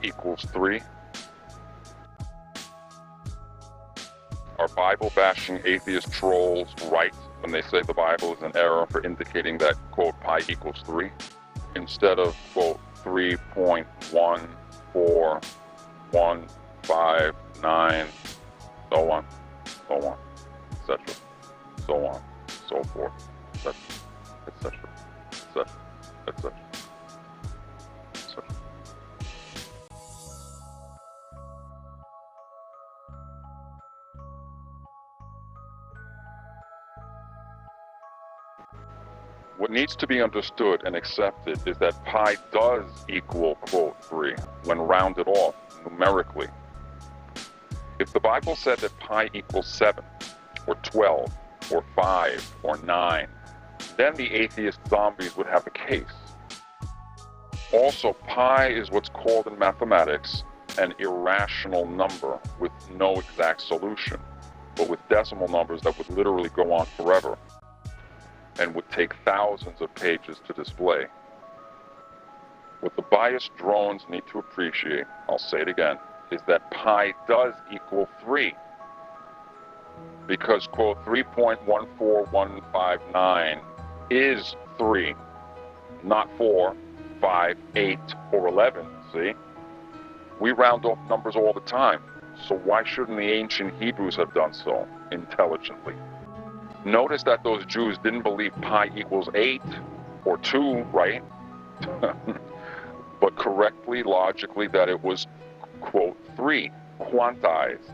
equals 3? Are Bible-bashing atheist trolls right when they say the Bible is an error for indicating that, quote, pi equals 3, instead of, quote, 3.1415, so on, etc., so on, so forth, etc., etc., etc., etc., etc. What needs to be understood and accepted is that pi does equal, quote, 3 when rounded off numerically. If the Bible said that pi equals 7, or 12, or 5, or 9, then the atheist zombies would have a case. Also, pi is what's called in mathematics an irrational number with no exact solution, but with decimal numbers that would literally go on forever and would take thousands of pages to display. What the biased drones need to appreciate, I'll say it again, is that pi does equal 3. Because, quote, 3.14159 is 3, not 4, 5, 8, or 11, see? We round off numbers all the time, so why shouldn't the ancient Hebrews have done so intelligently? Notice that those Jews didn't believe pi equals 8 or 2, right? But correctly, logically, that it was, quote, 3, quantized.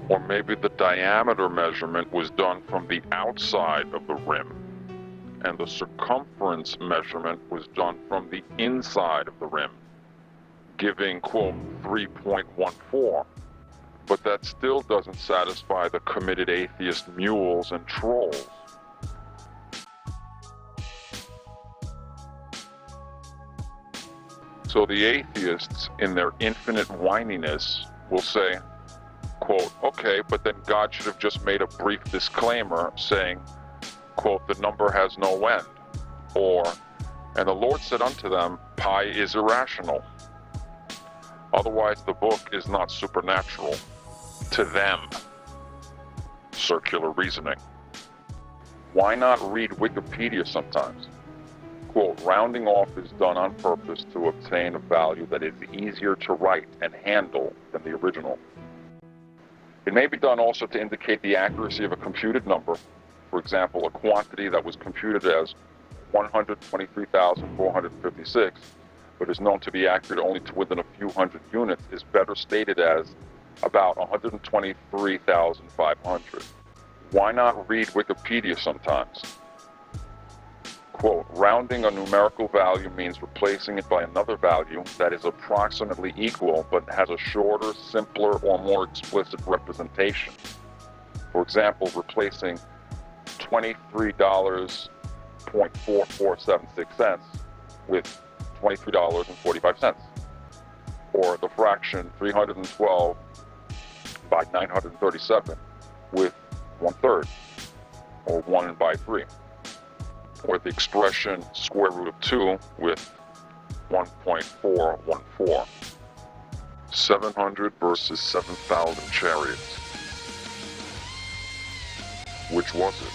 Or maybe the diameter measurement was done from the outside of the rim, and the circumference measurement was done from the inside of the rim, giving, quote, 3.14. But that still doesn't satisfy the committed atheist mules and trolls. So the atheists, in their infinite whininess, will say, quote, okay, but then God should have just made a brief disclaimer saying, quote, the number has no end. Or, and the Lord said unto them, pi is irrational. Otherwise the book is not supernatural. To them. Circular reasoning. Why not read Wikipedia sometimes? Quote, rounding off is done on purpose to obtain a value that is easier to write and handle than the original. It may be done also to indicate the accuracy of a computed number. For example, a quantity that was computed as 123,456, but is known to be accurate only to within a few hundred units, is better stated as about 123,500. Why not read Wikipedia sometimes? Quote, rounding a numerical value means replacing it by another value that is approximately equal but has a shorter, simpler, or more explicit representation. For example, replacing $23.4476 with $23.45, or the fraction 312 by 937 with 1/3, or 1 by 3, or the expression square root of 2 with 1.414. 700 versus 7,000 chariots. Which was it?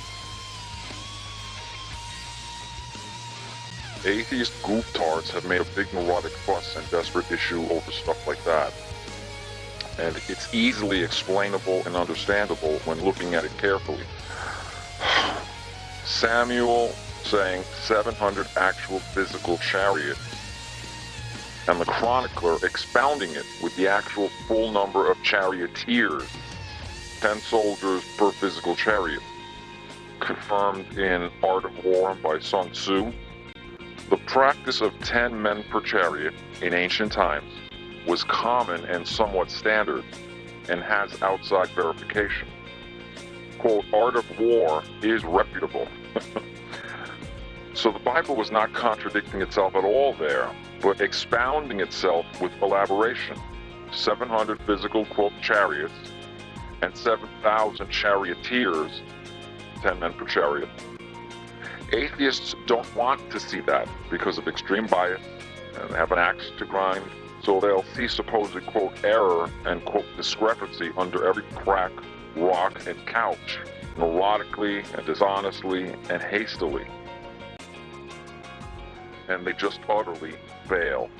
Atheist gooftards have made a big neurotic fuss and desperate issue over stuff like that. And it's easily explainable and understandable when looking at it carefully. Samuel saying 700 actual physical chariots, and the chronicler expounding it with the actual full number of charioteers, 10 soldiers per physical chariot, confirmed in Art of War by Sun Tzu. The practice of 10 men per chariot in ancient times was common and somewhat standard, and has outside verification. Quote, Art of War is reputable. So the Bible was not contradicting itself at all there, but expounding itself with elaboration. 700 physical, quote, chariots, and 7,000 charioteers, 10 men per chariot. Atheists don't want to see that because of extreme bias, and they have an axe to grind. So they'll see supposed, quote, error and, quote, discrepancy under every crack, rock, and couch, neurotically and dishonestly and hastily. And they just utterly fail.